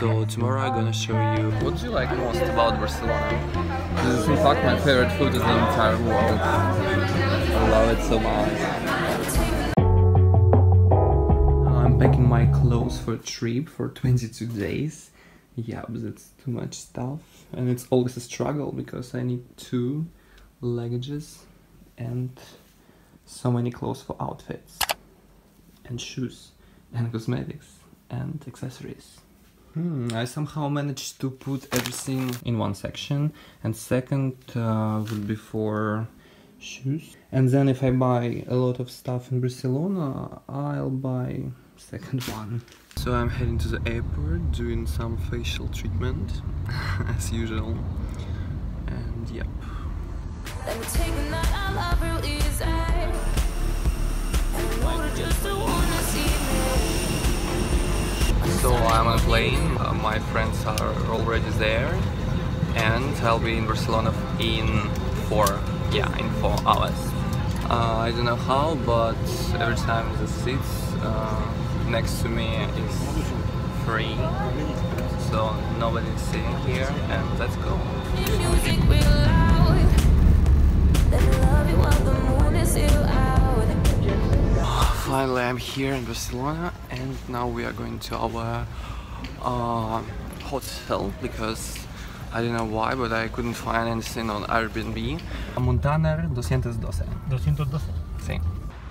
So tomorrow I'm gonna show you what do you like most about Barcelona. This is in fact my favorite food in the entire world. I love it so much. I'm packing my clothes for a trip for 22 days. Yeah, but it's too much stuff and it's always a struggle because I need 2 luggages and so many clothes for outfits and shoes and cosmetics and accessories. I somehow managed to put everything in one section, and second would be for shoes. And then if I buy a lot of stuff in Barcelona, I'll buy second one. So I'm heading to the airport, doing some facial treatment, as usual. And yep. So I'm on a plane, my friends are already there, and I'll be in Barcelona in 4 hours. I don't know how, but every time the seats next to me is free, so nobody's sitting here, and let's go. Finally, I'm here in Barcelona, and now we are going to our hotel because I don't know why, but I couldn't find anything on Airbnb. Montaner 212. 212. Sí.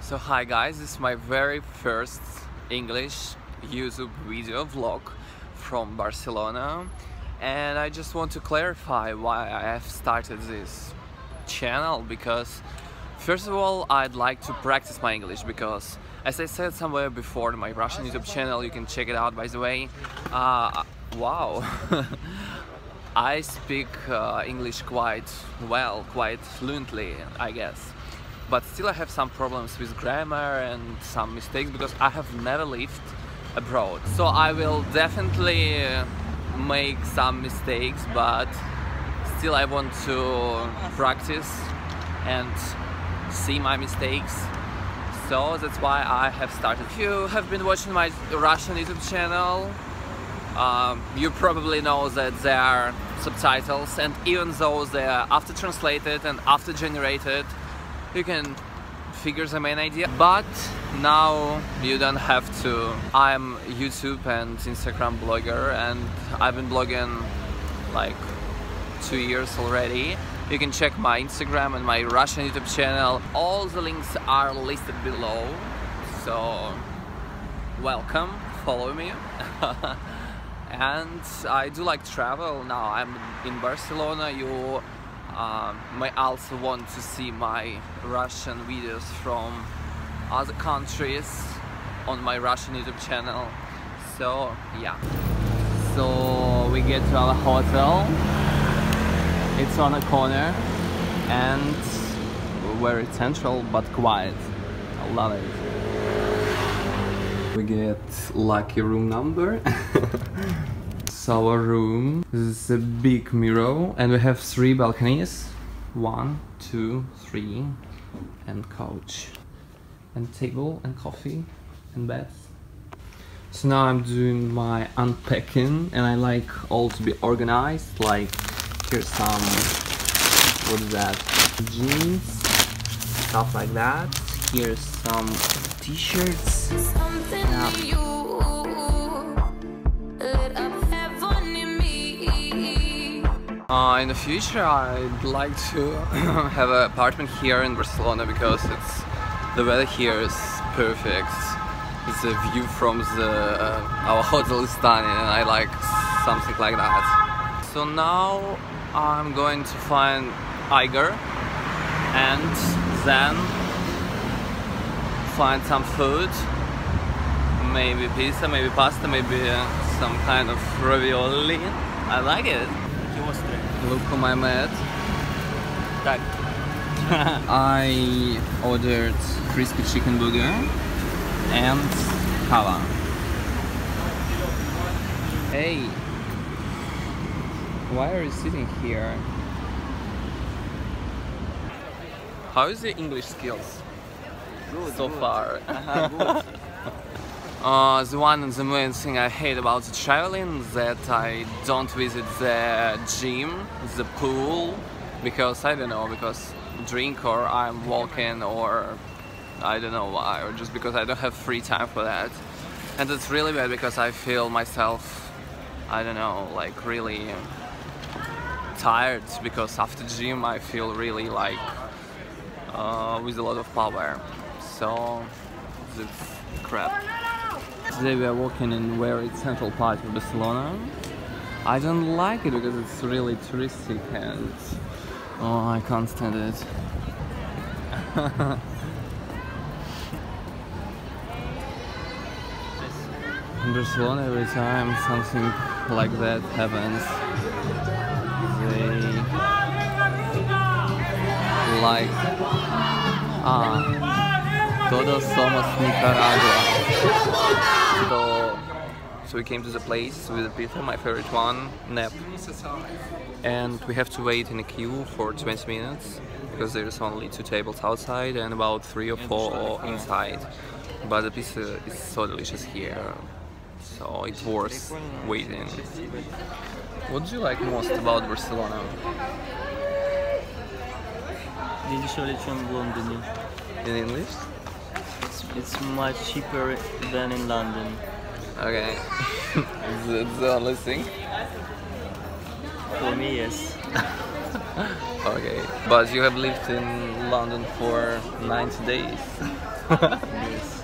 So hi guys, this is my very first English YouTube video vlog from Barcelona, and I just want to clarify why I have started this channel, because first of all I'd like to practice my English, because as I said somewhere before in my Russian YouTube channel, you can check it out by the way, wow. I speak English quite well, quite fluently, I guess. But still I have some problems with grammar and some mistakes because I have never lived abroad. So I will definitely make some mistakes, but still I want to practice and see my mistakes. So that's why I have started. If you have been watching my Russian YouTube channel, you probably know that there are subtitles, and even though they are after translated and after generated, you can figure the main idea. But now you don't have to. I'm YouTube and Instagram blogger, and I've been blogging like 2 years already. You can check my Instagram and my Russian YouTube channel. All the links are listed below. So welcome, follow me. And I do like travel. Now I'm in Barcelona. You may also want to see my Russian videos from other countries on my Russian YouTube channel. So yeah. So we get to our hotel. It's on a corner and very central but quiet. I love it. We get lucky room number. So our room, this is a big mirror, and we have 3 balconies. 1, 2, 3, and couch, and table, and coffee, and beds. So now I'm doing my unpacking, and I like all to be organized. Like here's some, what is that? Jeans, stuff like that. Here's some t-shirts. Yeah. In the future I'd like to have an apartment here in Barcelona, because the weather here is perfect. The view from our hotel is stunning, and I like something like that. So now I'm going to find Igor and then find some food, maybe pizza, maybe pasta, maybe some kind of ravioli. I like it. Look whom I met. I ordered crispy chicken burger and kava. Hey, why are you sitting here? How is your English skills? Good, so good. far? Good. The one and the main thing I hate about the traveling is that I don't visit the gym, the pool, because I don't know, because drink or I'm walking or I don't know why, or just because I don't have free time for that. And it's really bad because I feel myself, I don't know, like really tired, because after gym I feel really like with a lot of power. So it's crap. Today we are walking in very central part of Barcelona. I don't like it because it's really touristic and oh, I can't stand it. In Barcelona, every time something like that happens, they like todos somos Nicaragua. So we came to the place with the pizza, my favorite one, nep. And we have to wait in a queue for 20 minutes because there's only 2 tables outside and about 3 or 4 inside. But the pizza is so delicious here, so it's worth waiting. What do you like most about Barcelona? In English? It's much cheaper than in London. Okay. That's the only thing? For me, yes. Okay. But you have lived in London for 90 days. Yes.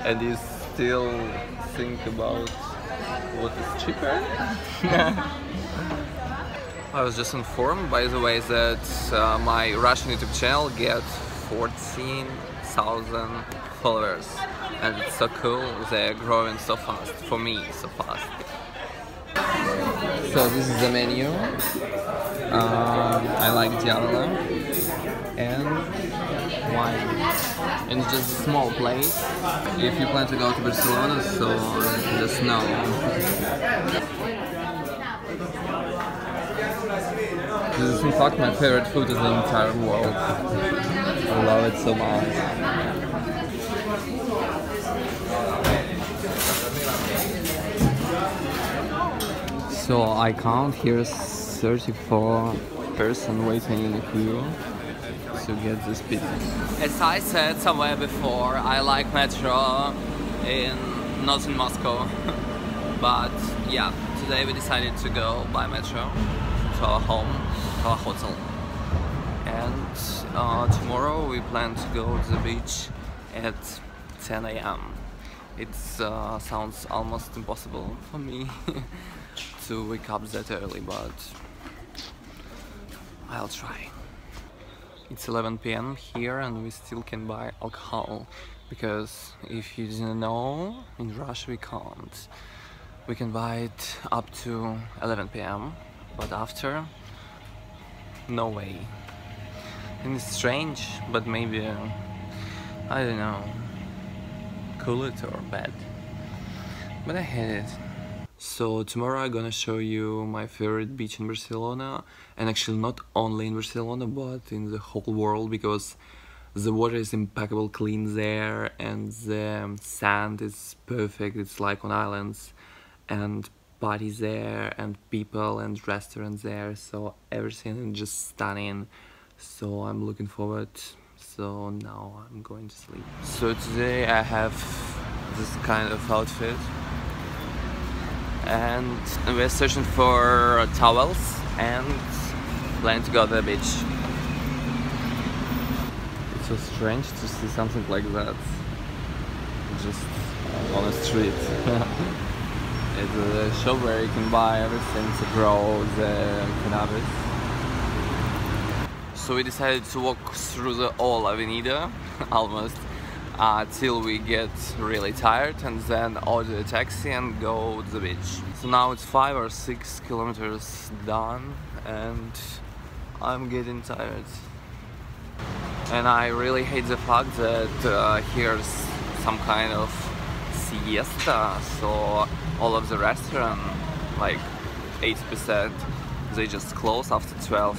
And you still think about what is cheaper? I was just informed, by the way, that my Russian YouTube channel gets 14,000 followers, and it's so cool. They're growing so fast. For me, so fast. So this is the menu. I like Diavolo and wine. And it's just a small place. If you plan to go to Barcelona, so just know. This is in fact my favorite food in the entire world. I love it so much. So I count here 34 person waiting in the queue to get this pizza. As I said somewhere before, I like metro not in Moscow. But yeah, today we decided to go by metro to our home, to our hotel. And tomorrow we plan to go to the beach at 10 AM. It sounds almost impossible for me to wake up that early, but I'll try. It's 11 PM here and we still can buy alcohol, because if you didn't know, in Russia we can't. We can buy it up to 11 PM, but after, no way. And it's strange, but maybe, I don't know, cool it or bad. But I hate it. So tomorrow I'm gonna show you my favorite beach in Barcelona, and actually not only in Barcelona but in the whole world, because the water is impeccable clean there and the sand is perfect. It's like on islands, and parties there and people and restaurants there, so everything is just stunning. So I'm looking forward. So now I'm going to sleep. So today I have this kind of outfit, and we're searching for towels and planning to go to the beach. It's so strange to see something like that just on the street. It's a shop where you can buy everything to grow the cannabis. So we decided to walk through the whole Avenida, almost, till we get really tired, and then order a taxi and go to the beach. So now it's 5 or 6 kilometers done, and I'm getting tired. And I really hate the fact that here's some kind of siesta, so all of the restaurants, like 80%, they just close after 12.